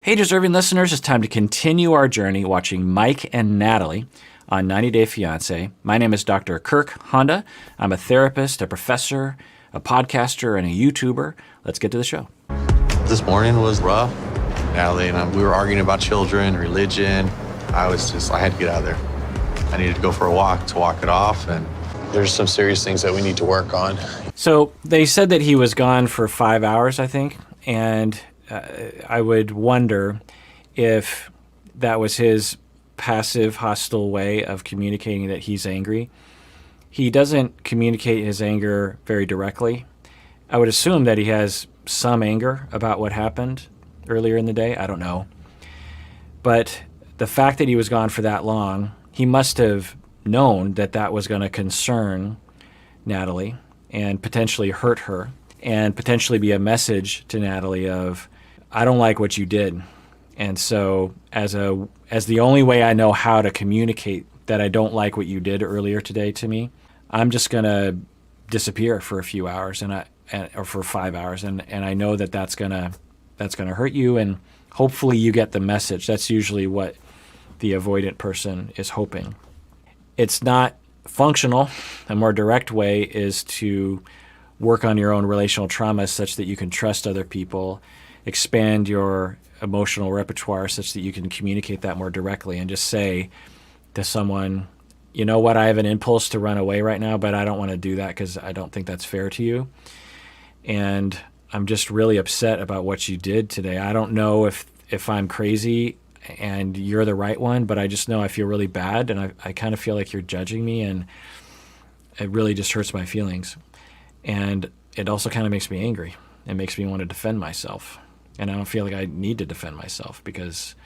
Hey, deserving listeners, it's time to continue our journey watching Mike and Natalie on 90 Day Fiancé. My name is Dr. Kirk Honda. I'm a therapist, a professor, a podcaster, and a YouTuber. Let's get to the show. This morning was rough. Natalie and we were arguing about children, religion. I had to get out of there. I needed to go for a walk to walk it off, and there's some serious things that we need to work on. So they said that he was gone for 5 hours, I think, and I would wonder if that was his passive, hostile way of communicating that he's angry. He doesn't communicate his anger very directly. I would assume that he has some anger about what happened earlier in the day. I don't know. But the fact that he was gone for that long, he must have known that that was going to concern Natalie and potentially hurt her and potentially be a message to Natalie of, I don't like what you did. And so as the only way I know how to communicate that I don't like what you did earlier today to me, I'm just going to disappear for a few hours or for 5 hours. And I know that that's going to hurt you. And hopefully you get the message. That's usually what the avoidant person is hoping. It's not functional. A more direct way is to work on your own relational trauma such that you can trust other people, expand your emotional repertoire such that you can communicate that more directly and just say to someone, you know what, I have an impulse to run away right now, but I don't want to do that because I don't think that's fair to you. And I'm just really upset about what you did today. I don't know if I'm crazy and you're the right one, but I just know I feel really bad and I kind of feel like you're judging me and it really just hurts my feelings. And it also kind of makes me angry. It makes me want to defend myself. And I don't feel like I need to defend myself because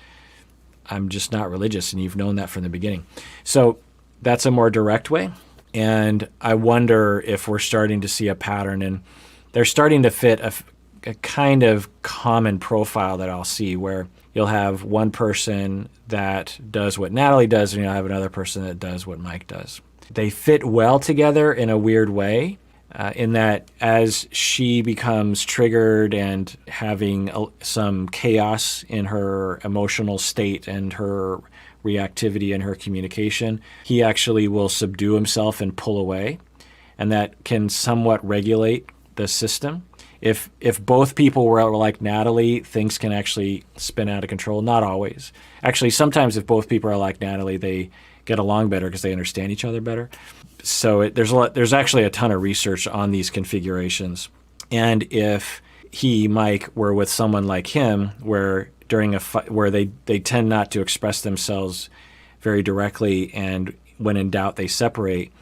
I'm just not religious, and you've known that from the beginning. So that's a more direct way. And I wonder if we're starting to see a pattern, and they're starting to fit a kind of common profile that I'll see where you'll have one person that does what Natalie does, and you'll have another person that does what Mike does. They fit well together in a weird way. In that as she becomes triggered and having some chaos in her emotional state and her reactivity and her communication, he actually will subdue himself and pull away. And that can somewhat regulate the system. If both people were like Natalie, things can actually spin out of control. Not always. Actually, sometimes if both people are like Natalie, they get along better because they understand each other better. So there's actually a ton of research on these configurations. And if Mike, were with someone like him, where during a fight, where they tend not to express themselves very directly, and when in doubt they separate,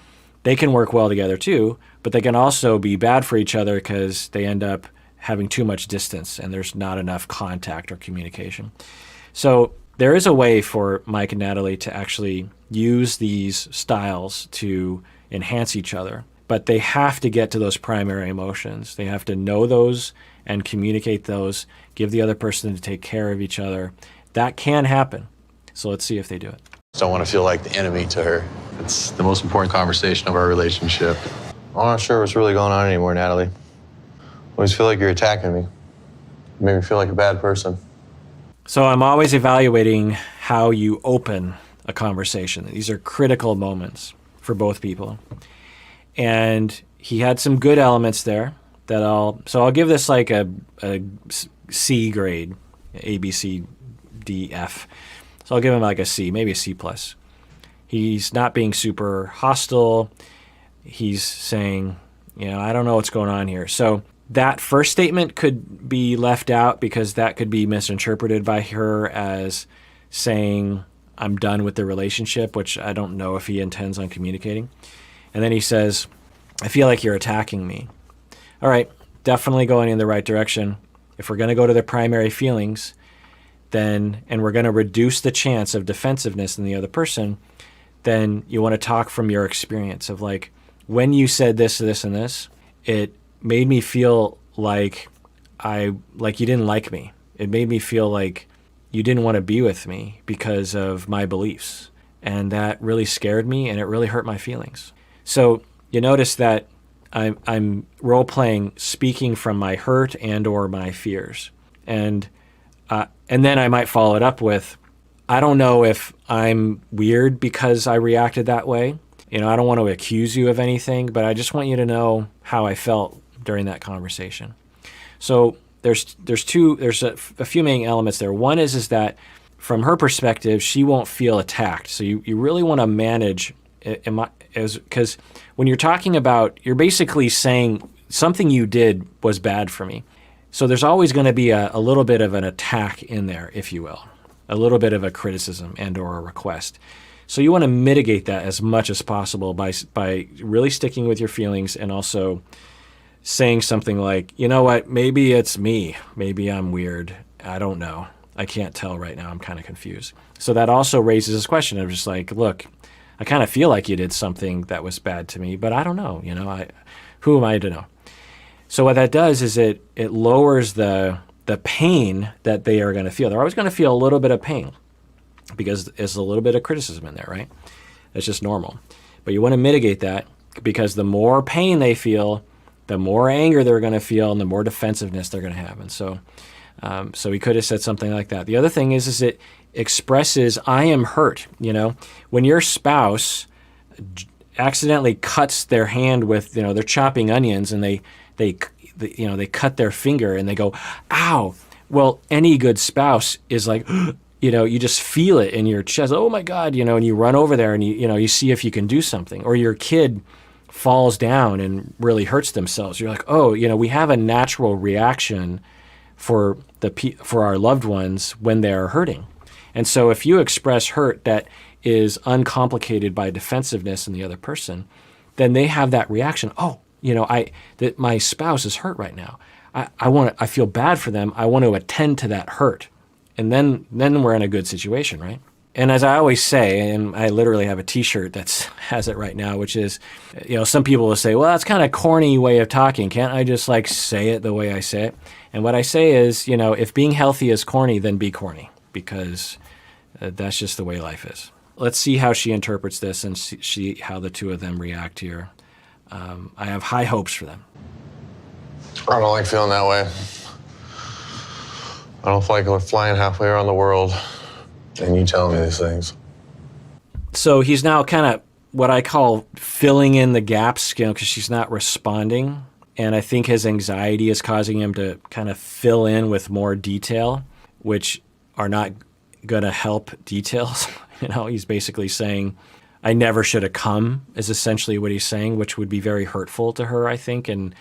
they can work well together too, but they can also be bad for each other because they end up having too much distance and there's not enough contact or communication. So there is a way for Mike and Natalie to actually use these styles to enhance each other, but they have to get to those primary emotions. They have to know those and communicate those, give the other person to take care of each other. That can happen. So let's see if they do it. Don't want to feel like the enemy to her. It's the most important conversation of our relationship. I'm not sure what's really going on anymore, Natalie. I always feel like you're attacking me. You make me feel like a bad person. So I'm always evaluating how you open a conversation. These are critical moments for both people. And he had some good elements there that I'll give this like a C grade, A, B, C, D, F. So I'll give him like a C, maybe a C+. He's not being super hostile. He's saying, I don't know what's going on here. So that first statement could be left out because that could be misinterpreted by her as saying, I'm done with the relationship, which I don't know if he intends on communicating. And then he says, I feel like you're attacking me. All right, definitely going in the right direction. If we're going to go to the primary feelings, and we're going to reduce the chance of defensiveness in the other person, then you want to talk from your experience of like, when you said this, this, and this, it made me feel like you didn't like me. It made me feel like you didn't want to be with me because of my beliefs. And that really scared me and it really hurt my feelings. So you notice that I'm role-playing, speaking from my hurt and or my fears. And And then I might follow it up with, I don't know if I'm weird because I reacted that way. I don't want to accuse you of anything, but I just want you to know how I felt during that conversation. So there's a few main elements there. One is that from her perspective, she won't feel attacked. So you really want to manage, because when you're talking about, you're basically saying something you did was bad for me. So there's always going to be a little bit of an attack in there, if you will, a little bit of a criticism and or a request. So you want to mitigate that as much as possible by really sticking with your feelings and also saying something like, you know what, maybe it's me. Maybe I'm weird. I don't know. I can't tell right now. I'm kind of confused. So that also raises this question of just like, look, I kind of feel like you did something that was bad to me, but I don't know. Who am I to know? So what that does is it lowers the pain that they are going to feel. They're always going to feel a little bit of pain because there's a little bit of criticism in there, right? That's just normal. But you want to mitigate that because the more pain they feel, the more anger they're going to feel and the more defensiveness they're going to have. And so he could have said something like that. The other thing is it expresses, I am hurt. When your spouse accidentally cuts their hand with, they're chopping onions and they cut their finger and they go, ow. Well, any good spouse is like, you just feel it in your chest. Oh my God, and you run over there and you see if you can do something. Or your kid falls down and really hurts themselves. You're like, oh, we have a natural reaction for our loved ones when they're hurting. And so if you express hurt that is uncomplicated by defensiveness in the other person, then they have that reaction. Oh, that my spouse is hurt right now. I feel bad for them. I want to attend to that hurt. And then we're in a good situation, right? And as I always say, and I literally have a T-shirt that has it right now, which is, some people will say, well, that's kind of corny way of talking. Can't I just say it the way I say it? And what I say is, if being healthy is corny, then be corny, because that's just the way life is. Let's see how she interprets this and see how the two of them react here. I have high hopes for them. I don't like feeling that way. I don't feel like we're flying halfway around the world and you telling me these things. So he's now kind of what I call filling in the gaps, because she's not responding. And I think his anxiety is causing him to kind of fill in with more detail, which are not going to help details. He's basically saying, I never should have come, is essentially what he's saying, which would be very hurtful to her, I think, and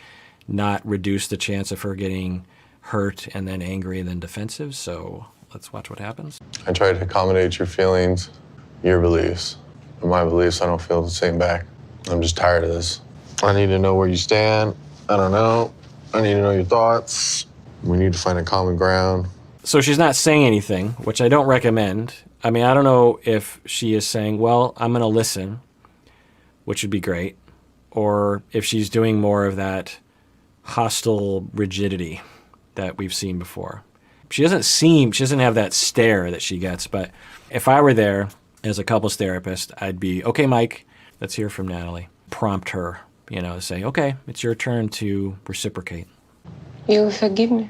not reduce the chance of her getting hurt and then angry and then defensive. So let's watch what happens. I try to accommodate your feelings, your beliefs. And my beliefs, I don't feel the same back. I'm just tired of this. I need to know where you stand. I don't know. I need to know your thoughts. We need to find a common ground. So she's not saying anything, which I don't recommend. I mean, I don't know if she is saying, well, I'm going to listen, which would be great, or if she's doing more of that hostile rigidity that we've seen before. She doesn't have that stare that she gets, but if I were there as a couples therapist, I'd be, okay, Mike, let's hear from Natalie. Prompt her, to say, okay, it's your turn to reciprocate. You will forgive me?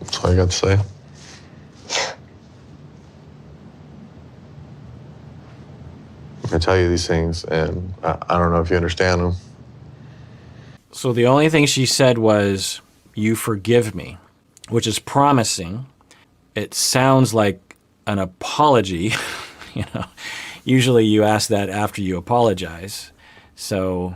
That's all I got to say. I tell you these things, and I don't know if you understand them. So the only thing she said was, you forgive me, which is promising. It sounds like an apology. Usually you ask that after you apologize. So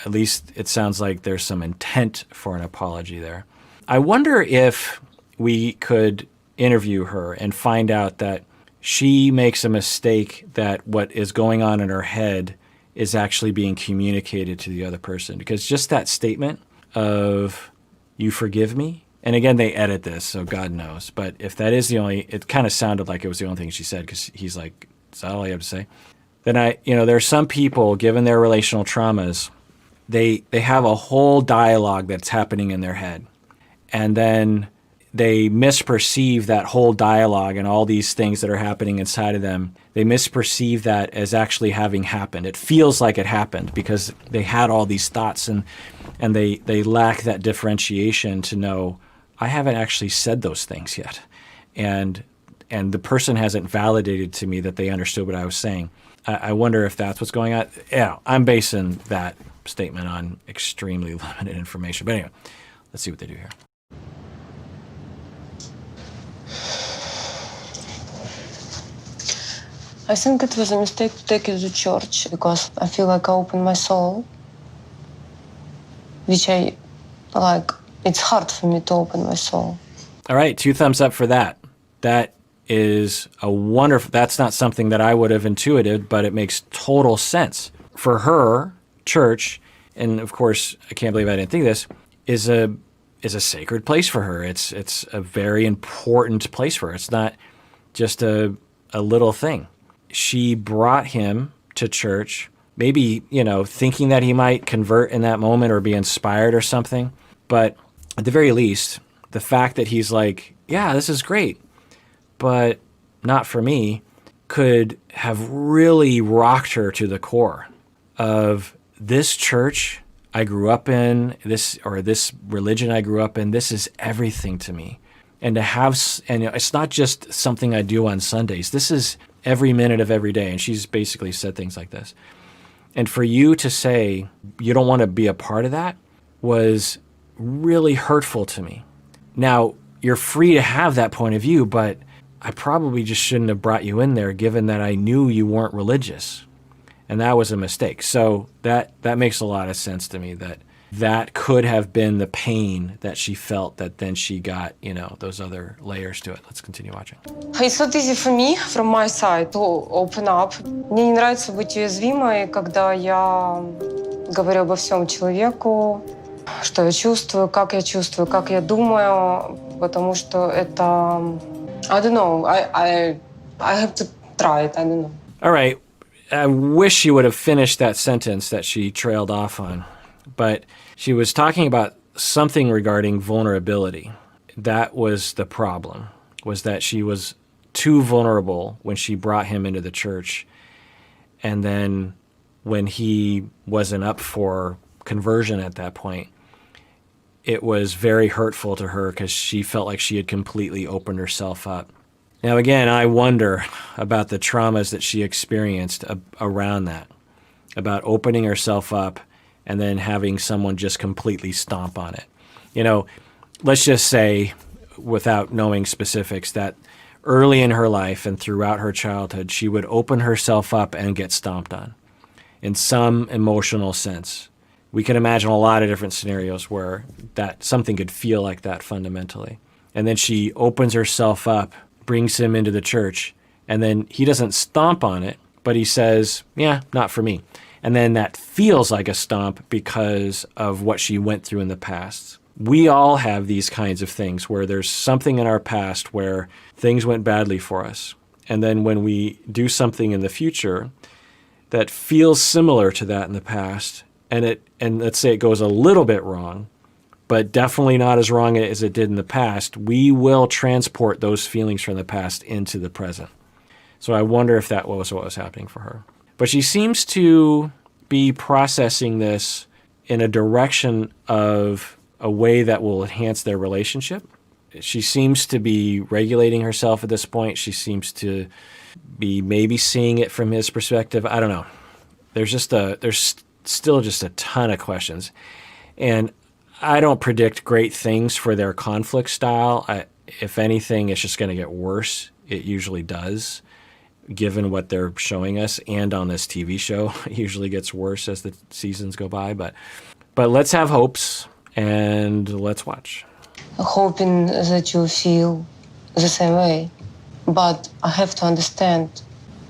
at least it sounds like there's some intent for an apology there. I wonder if we could interview her and find out that she makes a mistake, that what is going on in her head is actually being communicated to the other person. Because just that statement of, you forgive me, and again, they edit this, so God knows. But if that is it kind of sounded like it was the only thing she said, because he's like, is that all you have to say? Then there are some people, given their relational traumas, they have a whole dialogue that's happening in their head. And then they misperceive that whole dialogue and all these things that are happening inside of them. They misperceive that as actually having happened. It feels like it happened because they had all these thoughts, and they lack that differentiation to know, I haven't actually said those things yet. And the person hasn't validated to me that they understood what I was saying. I wonder if that's what's going on. Yeah, I'm basing that statement on extremely limited information. But anyway, let's see what they do here. I think it was a mistake to take you to church because I feel like I opened my soul, which I like. It's hard for me to open my soul. All right, 2 thumbs up for that. That is a wonderful, that's not something that I would have intuited, but it makes total sense. For her, church, and of course, I can't believe I didn't think this, is a sacred place for her. It's a very important place for her. It's not just a little thing. She brought him to church, maybe, thinking that he might convert in that moment or be inspired or something. But at the very least, the fact that he's like, yeah, this is great, but not for me, could have really rocked her to the core of this church I grew up in, this religion I grew up in, this is everything to me. And to have, and it's not just something I do on Sundays. This is every minute of every day. And she's basically said things like this. And for you to say you don't want to be a part of that was really hurtful to me. Now, you're free to have that point of view, but I probably just shouldn't have brought you in there given that I knew you weren't religious. And that was a mistake. So that makes a lot of sense to me, that could have been the pain that she felt, that then she got, those other layers to it. Let's continue watching. It's not easy for me, from my side, to open up. Мне не нравится быть уязвимой, когда я говорю обо всем человеку, что я чувствую, как я думаю, потому что это... I don't know. I have to try it. I don't know. All right. I wish she would have finished that sentence that she trailed off on. But she was talking about something regarding vulnerability. That was the problem, was that she was too vulnerable when she brought him into the church. And then when he wasn't up for conversion at that point, it was very hurtful to her because she felt like she had completely opened herself up. Now, again, I wonder about the traumas that she experienced around that, about opening herself up and then having someone just completely stomp on it. Let's just say, without knowing specifics, that early in her life and throughout her childhood, she would open herself up and get stomped on in some emotional sense. We can imagine a lot of different scenarios where that something could feel like that fundamentally. And then she opens herself up, brings him into the church, and then he doesn't stomp on it, but he says, yeah, not for me. And then that feels like a stomp because of what she went through in the past. We all have these kinds of things where there's something in our past where things went badly for us. And then when we do something in the future that feels similar to that in the past, and let's say it goes a little bit wrong, but definitely not as wrong as it did in the past, we will transport those feelings from the past into the present. So I wonder if that was what was happening for her. But she seems to be processing this in a direction of a way that will enhance their relationship. She seems to be regulating herself at this point. She seems to be maybe seeing it from his perspective. I don't know. There's still just a ton of questions. And I don't predict great things for their conflict style. If anything, it's just going to get worse. It usually does, given what they're showing us. And on this TV show, it usually gets worse as the seasons go by. But let's have hopes and let's watch. Hoping that you feel the same way. But I have to understand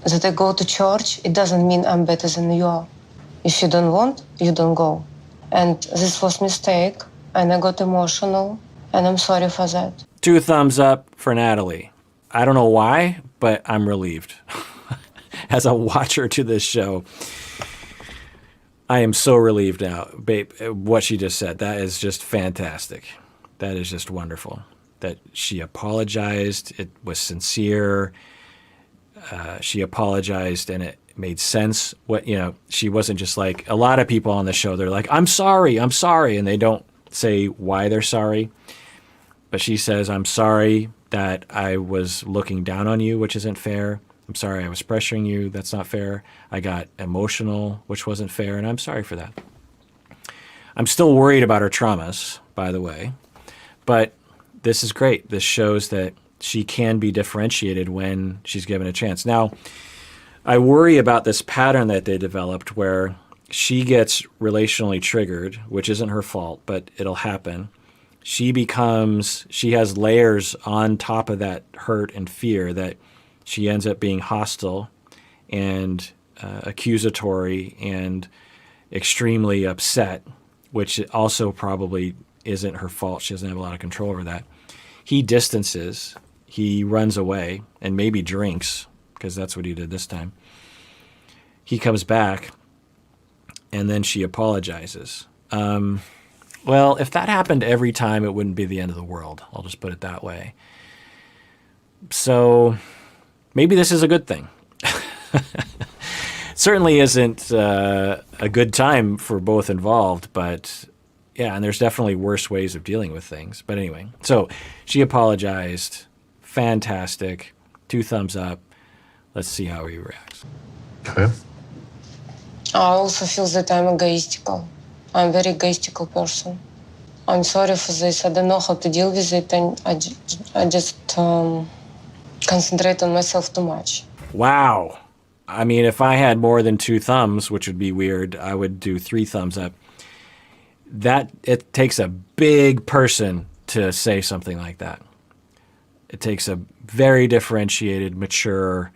that I go to church, it doesn't mean I'm better than you are. If you don't want, you don't go. And this was a mistake, and I got emotional, and I'm sorry for that. 2 thumbs up for Natalie. I don't know why, but I'm relieved. As a watcher to this show, I am so relieved now. Babe, what she just said, that is just fantastic. That is just wonderful. That she apologized. It was sincere. She apologized, and it made sense. She wasn't just like a lot of people on the show. They're like, I'm sorry, and they don't say why they're sorry. But she says, I'm sorry that I was looking down on you, which isn't fair. I'm sorry I was pressuring you. That's not fair. I got emotional, which wasn't fair, and I'm sorry for that. I'm still worried about her traumas, by the way, but this is great. This shows that she can be differentiated when she's given a chance. Now, I worry about this pattern that they developed where she gets relationally triggered, which isn't her fault, but it'll happen. She has layers on top of that hurt and fear that she ends up being hostile and accusatory and extremely upset, which also probably isn't her fault. She doesn't have a lot of control over that. He distances, he runs away, and maybe drinks, because that's what he did this time. He comes back, and then she apologizes. Well, if that happened every time, it wouldn't be the end of the world. I'll just put it that way. So maybe this is a good thing. Certainly isn't a good time for both involved, but yeah, and there's definitely worse ways of dealing with things. But anyway, so she apologized. Fantastic. 2 thumbs up. Let's see how he reacts. Okay. I also feel that I'm egoistical. I'm a very egoistical person. I'm sorry for this. I don't know how to deal with it, and I just concentrate on myself too much. Wow. I mean, if I had more than 2 thumbs, which would be weird, I would do 3 thumbs up. It takes a big person to say something like that. It takes a very differentiated, mature,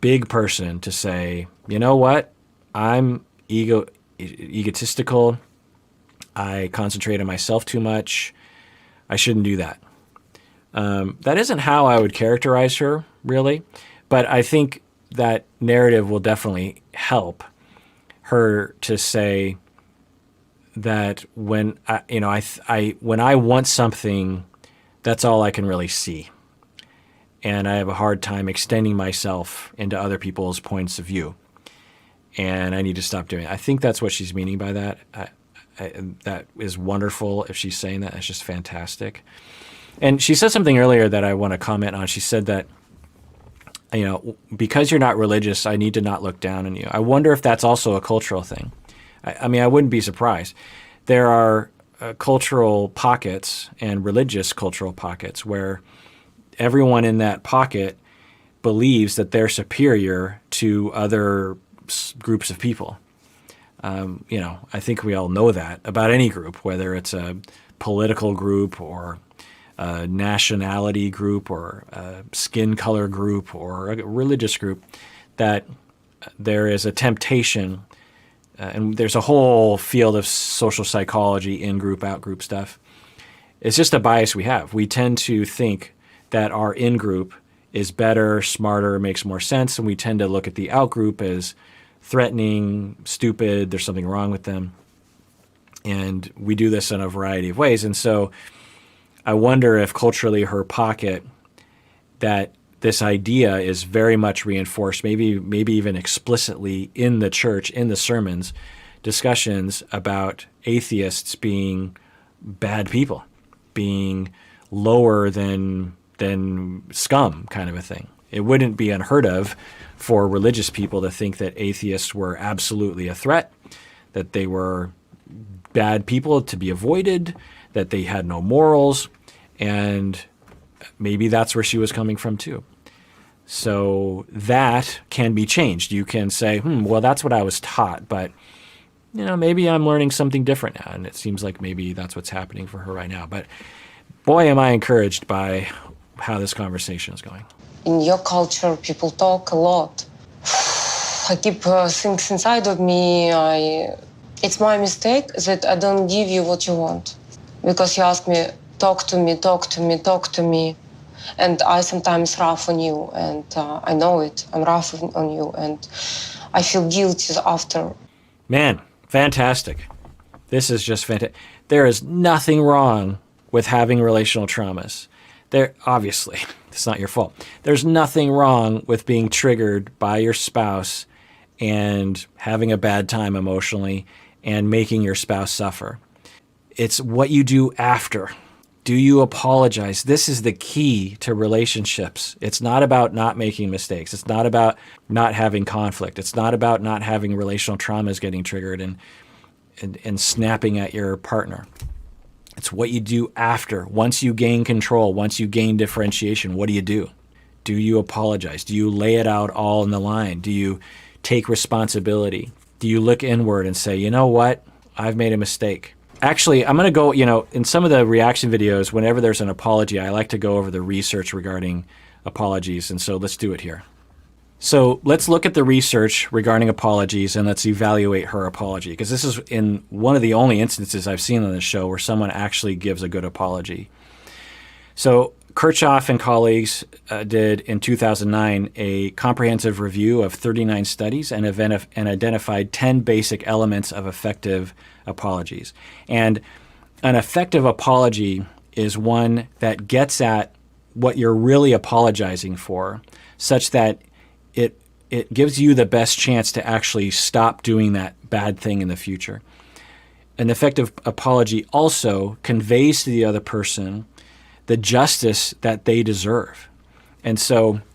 big person to say, you know what? I'm egotistical. I concentrate on myself too much. I shouldn't do that. That isn't how I would characterize her, really. But I think that narrative will definitely help her to say that when when I want something, that's all I can really see. And I have a hard time extending myself into other people's points of view. And I need to stop doing it. I think that's what she's meaning by that. That is wonderful if she's saying that. It's just fantastic. And she said something earlier that I want to comment on. She said that, because you're not religious, I need to not look down on you. I wonder if that's also a cultural thing. I mean, I wouldn't be surprised. There are cultural pockets and religious cultural pockets where everyone in that pocket believes that they're superior to other groups of people. I think we all know that about any group, whether it's a political group or a nationality group or a skin color group or a religious group, that there is a temptation, and there's a whole field of social psychology, in-group, out-group stuff. It's just a bias we have. We tend to think that our in-group is better, smarter, makes more sense, and we tend to look at the out-group as threatening, stupid, there's something wrong with them. And we do this in a variety of ways. And so I wonder if culturally her pocket, that this idea is very much reinforced, maybe even explicitly in the church, in the sermons, discussions about atheists being bad people, being lower than scum, kind of a thing. It wouldn't be unheard of for religious people to think that atheists were absolutely a threat, that they were bad people to be avoided, that they had no morals, and maybe that's where she was coming from too. So that can be changed. You can say, well, that's what I was taught, but maybe I'm learning something different now, and it seems like maybe that's what's happening for her right now. But boy, am I encouraged by how this conversation is going. In your culture, people talk a lot. I keep things inside of me. It's my mistake that I don't give you what you want. Because you ask me, talk to me, talk to me, talk to me. And I sometimes rough on you, and I know it. I'm rough on you, and I feel guilty after. Man, fantastic. This is just fantastic. There is nothing wrong with having relational traumas. Obviously, it's not your fault. There's nothing wrong with being triggered by your spouse and having a bad time emotionally and making your spouse suffer. It's what you do after. Do you apologize? This is the key to relationships. It's not about not making mistakes. It's not about not having conflict. It's not about not having relational traumas getting triggered and snapping at your partner. It's what you do after. Once you gain control, once you gain differentiation, what do? Do you apologize? Do you lay it out all in the line? Do you take responsibility? Do you look inward and say, you know what? I've made a mistake. Actually, I'm going to go, in some of the reaction videos, whenever there's an apology, I like to go over the research regarding apologies. And so let's do it here. So let's look at the research regarding apologies and let's evaluate her apology, because this is in one of the only instances I've seen on this show where someone actually gives a good apology. So Kirchhoff and colleagues did in 2009 a comprehensive review of 39 studies and identified 10 basic elements of effective apologies. And an effective apology is one that gets at what you're really apologizing for, such that it gives you the best chance to actually stop doing that bad thing in the future. An effective apology also conveys to the other person the justice that they deserve. And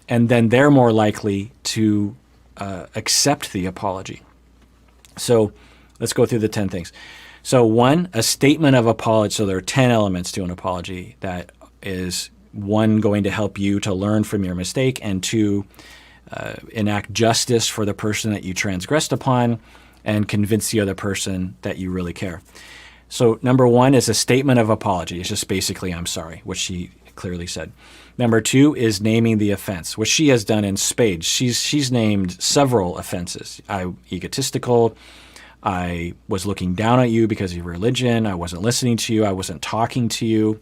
then they're more likely to accept the apology. So let's go through the 10 things. So 1, a statement of apology. So there are 10 elements to an apology. That is 1, going to help you to learn from your mistake, and 2, enact justice for the person that you transgressed upon and convince the other person that you really care. So number 1 is a statement of apology. It's just basically, I'm sorry, which she clearly said. Number 2 is naming the offense, which she has done in spades. She's named several offenses. I'm egotistical. I was looking down at you because of your religion. I wasn't listening to you. I wasn't talking to you.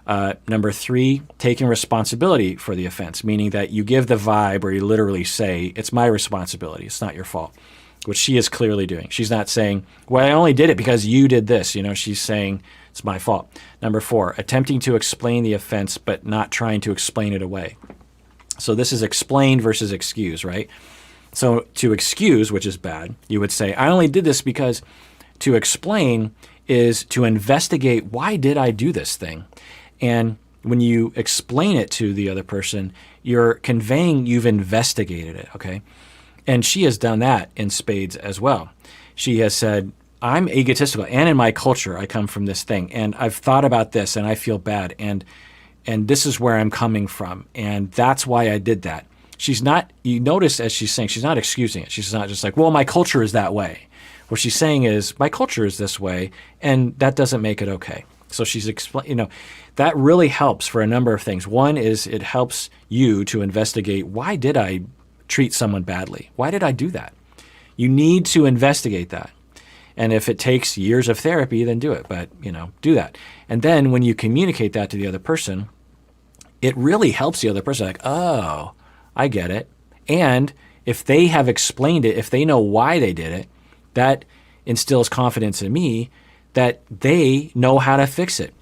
Number 3, taking responsibility for the offense, meaning that you give the vibe or you literally say, it's my responsibility. It's not your fault, which she is clearly doing. She's not saying, well, I only did it because you did this. She's saying it's my fault. Number 4, attempting to explain the offense, but not trying to explain it away. So this is explain versus excuse, right? So to excuse, which is bad, you would say, I only did this because. To explain is to investigate, why did I do this thing? And when you explain it to the other person, you're conveying you've investigated it, okay? And she has done that in spades as well. She has said, I'm egotistical, and in my culture, I come from this thing, and I've thought about this, and I feel bad, and this is where I'm coming from, and that's why I did that. She's not, you notice as she's saying, she's not excusing it. She's not just like, well, my culture is that way. What she's saying is, my culture is this way, and that doesn't make it okay. So she's that really helps for a number of things. One is it helps you to investigate, why did I treat someone badly? Why did I do that? You need to investigate that. And if it takes years of therapy, then do it. But, do that. And then when you communicate that to the other person, it really helps the other person. Like, oh, I get it. And if they have explained it, if they know why they did it, that instills confidence in me that they know how to fix it.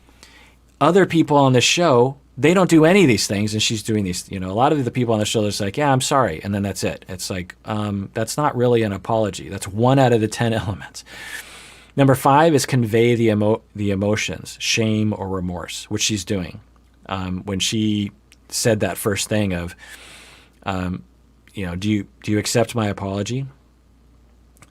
Other people on the show, they don't do any of these things, and she's doing these. A lot of the people on the show, they're just like, yeah, I'm sorry, and then that's it. It's like, that's not really an apology. That's 1 out of the 10 elements. Number 5 is convey the emotions, shame or remorse, which she's doing. When she said that first thing of, do you accept my apology?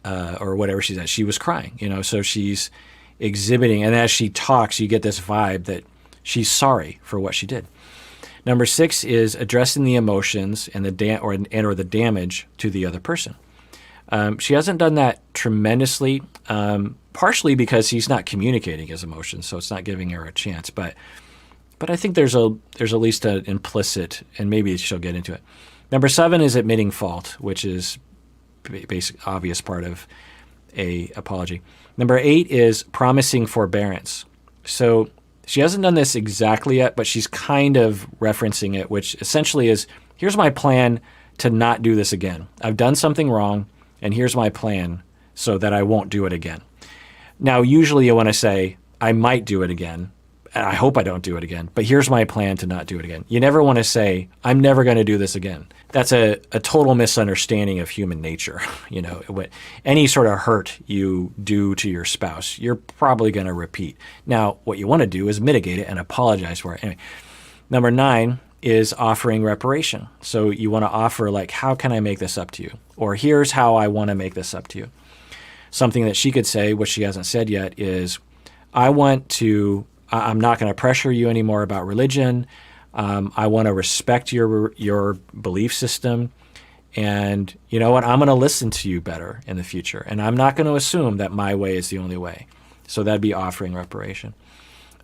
Or whatever she said. She was crying, so she's exhibiting. And as she talks, you get this vibe that she's sorry for what she did. Number 6 is addressing the emotions and the damage to the other person. She hasn't done that tremendously, partially because he's not communicating his emotions, so it's not giving her a chance. But I think there's at least an implicit, and maybe she'll get into it. Number 7 is admitting fault, which is basic obvious part of a apology. Number 8 is promising forbearance. So she hasn't done this exactly yet, but she's kind of referencing it, which essentially is, here's my plan to not do this again. I've done something wrong, and here's my plan so that I won't do it again. Now, usually you want to say, I might do it again, and I hope I don't do it again, but here's my plan to not do it again. You never want to say, I'm never going to do this again. That's a total misunderstanding of human nature. You know, any sort of hurt you do to your spouse, you're probably going to repeat. Now, what you want to do is mitigate it and apologize for it. Anyway, number 9 is offering reparation. So you want to offer, like, how can I make this up to you? Or here's how I want to make this up to you. Something that she could say, which she hasn't said yet, is, I'm not going to pressure you anymore about religion. I want to respect your belief system. And you know what? I'm going to listen to you better in the future. And I'm not going to assume that my way is the only way. So that'd be offering reparation.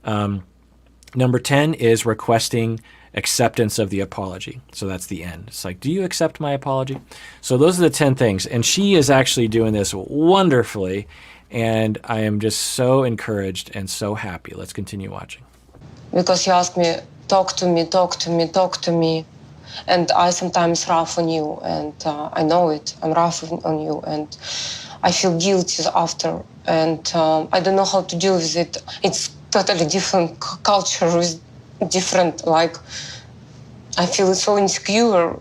Number 10 is requesting acceptance of the apology. So that's the end. It's like, do you accept my apology? So those are the 10 things. And she is actually doing this wonderfully. And I am just so encouraged and so happy. Let's continue watching. Because you ask me, talk to me, talk to me, talk to me. And I sometimes rough on you, and I know it. I'm rough on you, and I feel guilty after. And I don't know how to deal with it. It's totally different culture with different, like, I feel so insecure.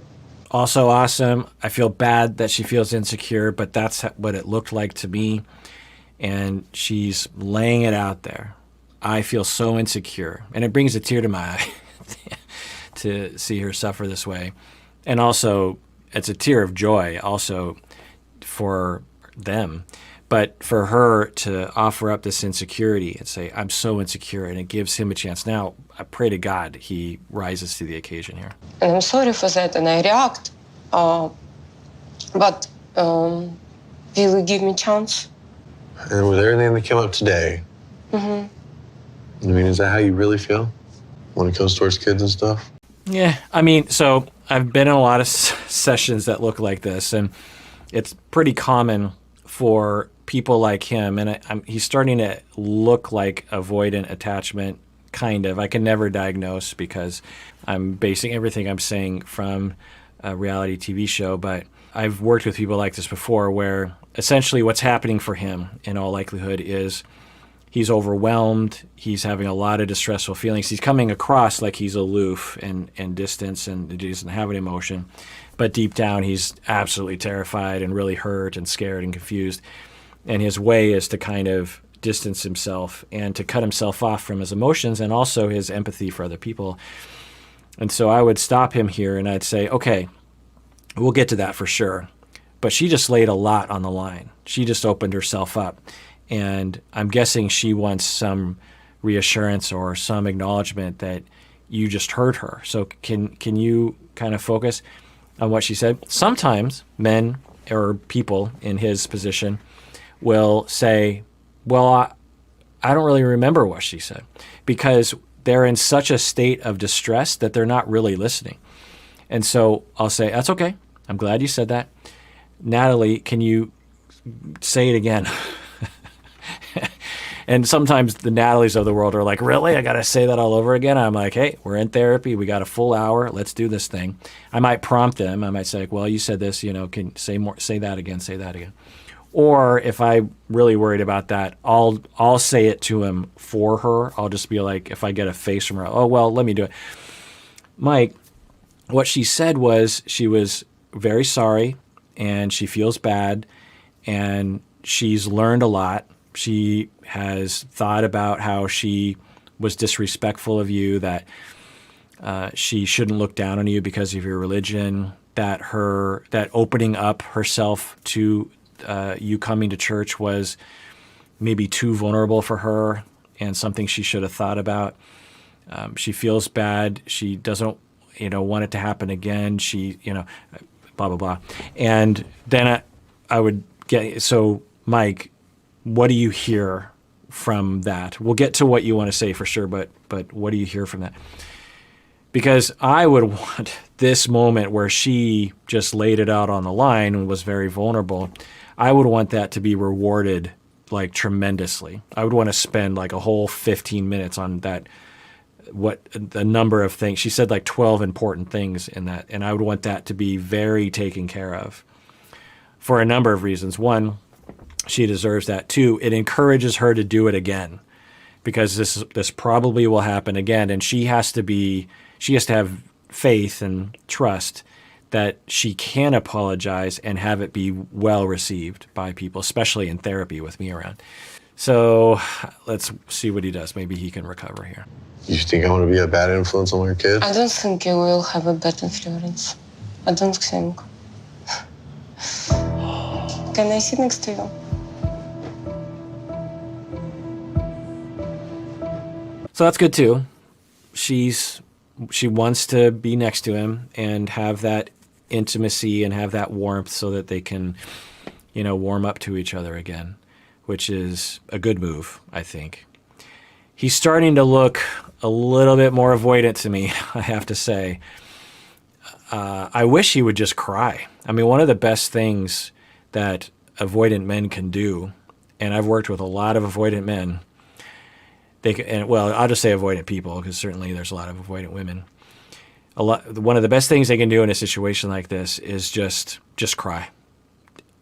Also awesome. I feel bad that she feels insecure, but that's what it looked like to me. And she's laying it out there. I feel so insecure. And it brings a tear to my eye to see her suffer this way. And also, it's a tear of joy also for them. But for her to offer up this insecurity and say, I'm so insecure, and it gives him a chance. Now, I pray to God he rises to the occasion here. And I'm sorry for that, and I react. But will you give me a chance? And with everything that came up today, I mean, is that how you really feel when it comes towards kids and stuff? Yeah, I mean, so I've been in a lot of sessions that look like this, and it's pretty common for people like him, and he's starting to look like avoidant attachment, kind of. I can never diagnose because I'm basing everything I'm saying from a reality TV show, but I've worked with people like this before where essentially what's happening for him in all likelihood is he's overwhelmed, he's having a lot of distressful feelings, he's coming across like he's aloof and distant and he doesn't have an emotion, but deep down he's absolutely terrified and really hurt and scared and confused. And his way is to kind of distance himself and to cut himself off from his emotions and also his empathy for other people. And so I would stop him here and I'd say, okay, we'll get to that for sure. But she just laid a lot on the line. She just opened herself up. And I'm guessing she wants some reassurance or some acknowledgement that you just heard her. So can you kind of focus on what she said? Sometimes men or people in his position will say, well, I don't really remember what she said, because they're in such a state of distress that they're not really listening. And so I'll say, that's okay. I'm glad you said that. Natalie, can you say it again? And sometimes the Natalies of the world are like, really? I got to say that all over again? I'm like, hey, we're in therapy. We got a full hour. Let's do this thing. I might prompt them. I might say, well, you said this, can say more, say that again, say that again. Or if I'm really worried about that, I'll say it to him for her. I'll just be like, if I get a face from her, oh, well, let me do it. Mike, what she said was she was very sorry and she feels bad and she's learned a lot. She has thought about how she was disrespectful of you, that she shouldn't look down on you because of your religion, that opening up herself to you coming to church was maybe too vulnerable for her and something she should have thought about. She feels bad. She doesn't, want it to happen again. She, blah, blah, blah. And then I would get, so Mike, what do you hear from that? We'll get to what you want to say for sure, but what do you hear from that? Because I would want this moment where she just laid it out on the line and was very vulnerable. I would want that to be rewarded like tremendously. I would want to spend like a whole 15 minutes on that, what the number of things. She said like 12 important things in that, and I would want that to be very taken care of for a number of reasons. One, she deserves that. Two, it encourages her to do it again. because this probably will happen again, and she has to have faith and trust that she can apologize and have it be well received by people, especially in therapy with me around. So let's see what he does. Maybe he can recover here. You think I'm gonna be a bad influence on your kids? I don't think you will have a bad influence. I don't think. Can I sit next to you? So that's good too. She wants to be next to him and have that intimacy and have that warmth so that they can, warm up to each other again, which is a good move, I think. He's starting to look a little bit more avoidant to me, I have to say. I wish he would just cry. I mean, one of the best things that avoidant men can do, and I've worked with a lot of avoidant men, I'll just say avoidant people, because certainly there's a lot of avoidant women. One of the best things they can do in a situation like this is just cry,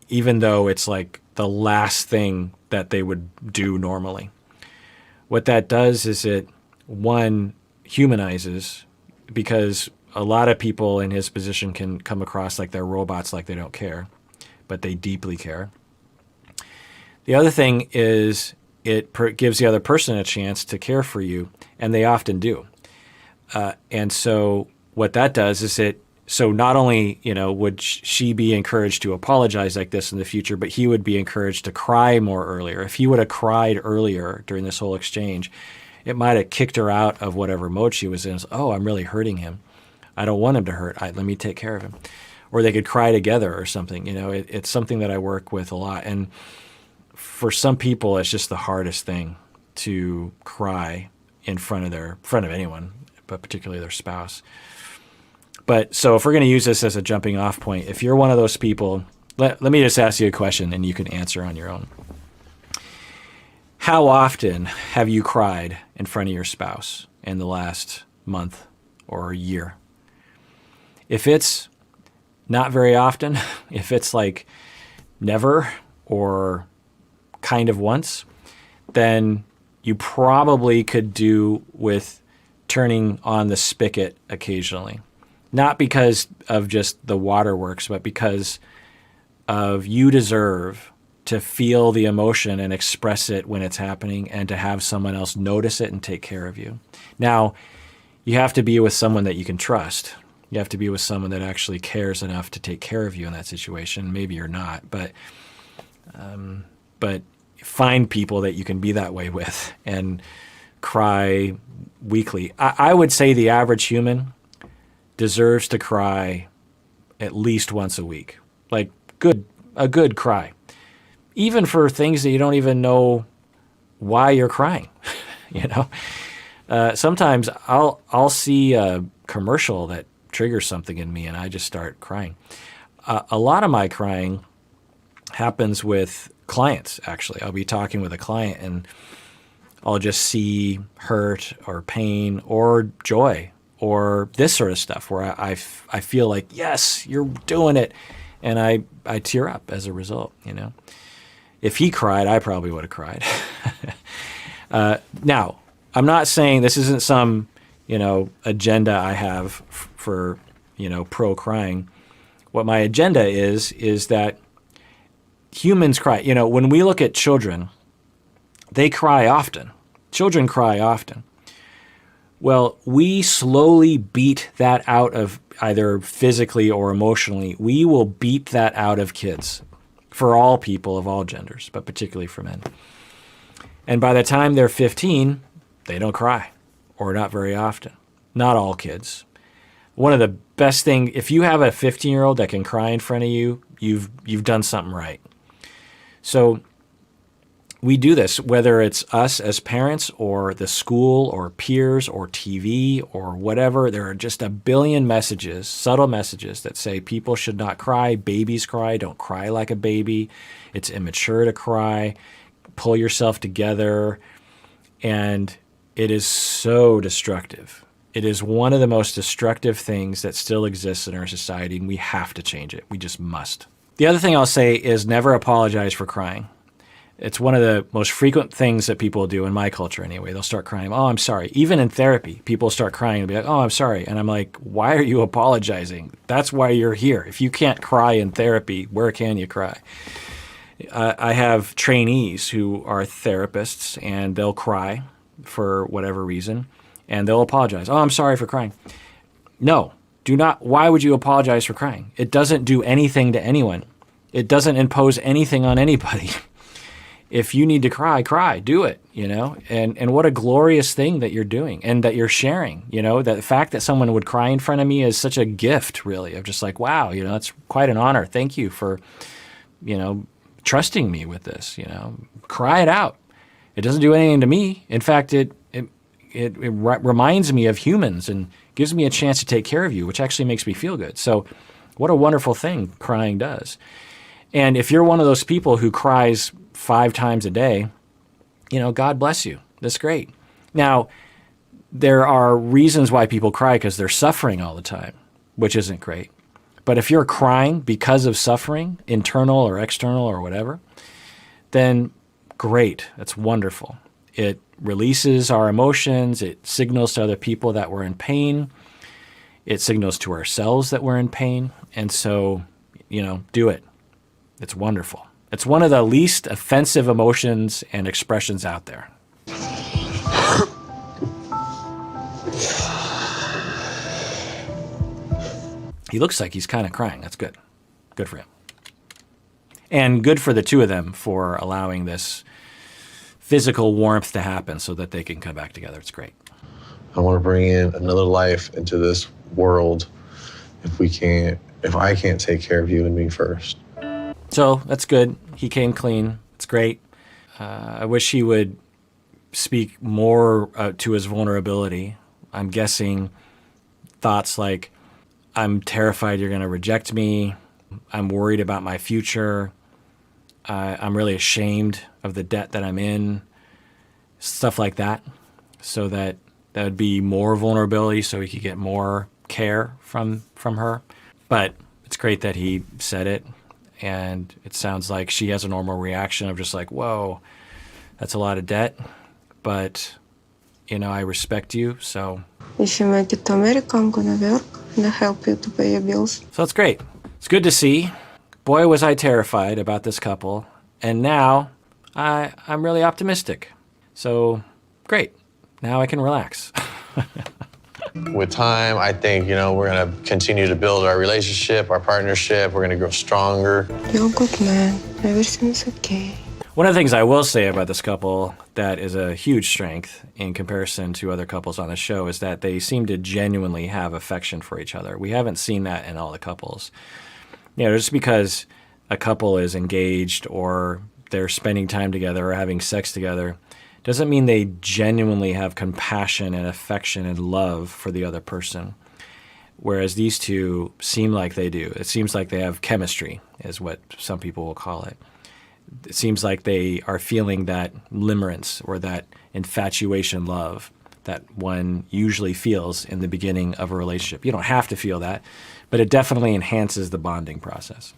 even though it's like the last thing that they would do normally. What that does is it, one, humanizes, because a lot of people in his position can come across like they're robots, like they don't care, but they deeply care. The other thing is it gives the other person a chance to care for you, and they often do. And so what that does is so not only, would she be encouraged to apologize like this in the future, but he would be encouraged to cry more earlier. If he would have cried earlier during this whole exchange, it might have kicked her out of whatever mode she was in. Oh, I'm really hurting him. I don't want him to hurt. Let me take care of him. Or they could cry together or something. It's something that I work with a lot. And for some people, it's just the hardest thing to cry in front of anyone, but particularly their spouse. But so if we're going to use this as a jumping off point, if you're one of those people, let me just ask you a question and you can answer on your own. How often have you cried in front of your spouse in the last month or year? If it's not very often, if it's like never or kind of once, then you probably could do with turning on the spigot occasionally. Not because of just the waterworks, but because of you deserve to feel the emotion and express it when it's happening and to have someone else notice it and take care of you. Now, you have to be with someone that you can trust. You have to be with someone that actually cares enough to take care of you in that situation. Maybe you're not, but find people that you can be that way with and cry weekly. I would say the average human deserves to cry at least once a week, like a good cry, even for things that you don't even know why you're crying. Sometimes I'll see a commercial that triggers something in me and I just start crying. A lot of my crying happens with clients, actually. I'll be talking with a client and I'll just see hurt or pain or joy or this sort of stuff where I feel like, yes, you're doing it. And I tear up as a result, If he cried, I probably would have cried. Now, I'm not saying this isn't some, agenda I have for, pro crying. What my agenda is that humans cry. When we look at children, they cry often. Children cry often. Well, we slowly beat that out of either physically or emotionally. We will beat that out of kids for all people of all genders, but particularly for men. And by the time they're 15, they don't cry, or not very often. Not all kids. One of the best things, if you have a 15-year-old that can cry in front of you, you've done something right. So we do this, whether it's us as parents or the school or peers or TV or whatever. There are just a billion messages, subtle messages that say people should not cry. Babies cry. Don't cry like a baby. It's immature to cry. Pull yourself together. And it is so destructive. It is one of the most destructive things that still exists in our society, and we have to change it. We just must. The other thing I'll say is never apologize for crying. It's one of the most frequent things that people do in my culture anyway. They'll start crying. Oh, I'm sorry. Even in therapy, people start crying and be like, oh, I'm sorry. And I'm like, why are you apologizing? That's why you're here. If you can't cry in therapy, where can you cry? I have trainees who are therapists, and they'll cry for whatever reason, and they'll apologize. Oh, I'm sorry for crying. No, do not. Why would you apologize for crying? It doesn't do anything to anyone. It doesn't impose anything on anybody. If you need to cry, cry, do it, and what a glorious thing that you're doing and that you're sharing, the fact that someone would cry in front of me is such a gift, really, of just like, wow, it's quite an honor. Thank you for, trusting me with this, cry it out. It doesn't do anything to me. In fact, it reminds me of humans and gives me a chance to take care of you, which actually makes me feel good. So what a wonderful thing crying does. And if you're one of those people who cries 5 times a day, God bless you. That's great. Now, there are reasons why people cry because they're suffering all the time, which isn't great. But if you're crying because of suffering, internal or external or whatever, then great. That's wonderful. It releases our emotions. It signals to other people that we're in pain. It signals to ourselves that we're in pain. And so, do it. It's wonderful. It's one of the least offensive emotions and expressions out there. He looks like he's kind of crying. That's good. Good for him. And good for the two of them for allowing this physical warmth to happen so that they can come back together. It's great. I want to bring in another life into this world if I can't take care of you and me first. So that's good. He came clean. It's great. I wish he would speak more to his vulnerability. I'm guessing thoughts like, I'm terrified you're going to reject me. I'm worried about my future. I'm really ashamed of the debt that I'm in. Stuff like that. So that would be more vulnerability so he could get more care from her. But it's great that he said it. And it sounds like she has a normal reaction of just like, whoa, that's a lot of debt. But, I respect you, so. If you make it to America, I'm gonna work and help you to pay your bills. So it's great. It's good to see. Boy, was I terrified about this couple. And now I'm really optimistic. So great. Now I can relax. With time, I think, we're going to continue to build our relationship, our partnership. We're going to grow stronger. You're a good man. Everything's okay. One of the things I will say about this couple that is a huge strength in comparison to other couples on the show is that they seem to genuinely have affection for each other. We haven't seen that in all the couples. Just because a couple is engaged or they're spending time together or having sex together doesn't mean they genuinely have compassion and affection and love for the other person. Whereas these two seem like they do. It seems like they have chemistry, is what some people will call it. It seems like they are feeling that limerence or that infatuation love that one usually feels in the beginning of a relationship. You don't have to feel that, but it definitely enhances the bonding process.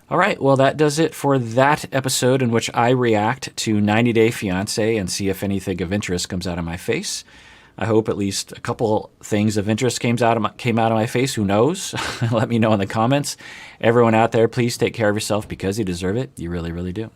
All right, well, that does it for that episode in which I react to 90 Day Fiancé and see if anything of interest comes out of my face. I hope at least a couple things of interest came out of my face. Who knows? Let me know in the comments. Everyone out there, please take care of yourself because you deserve it. You really, really do.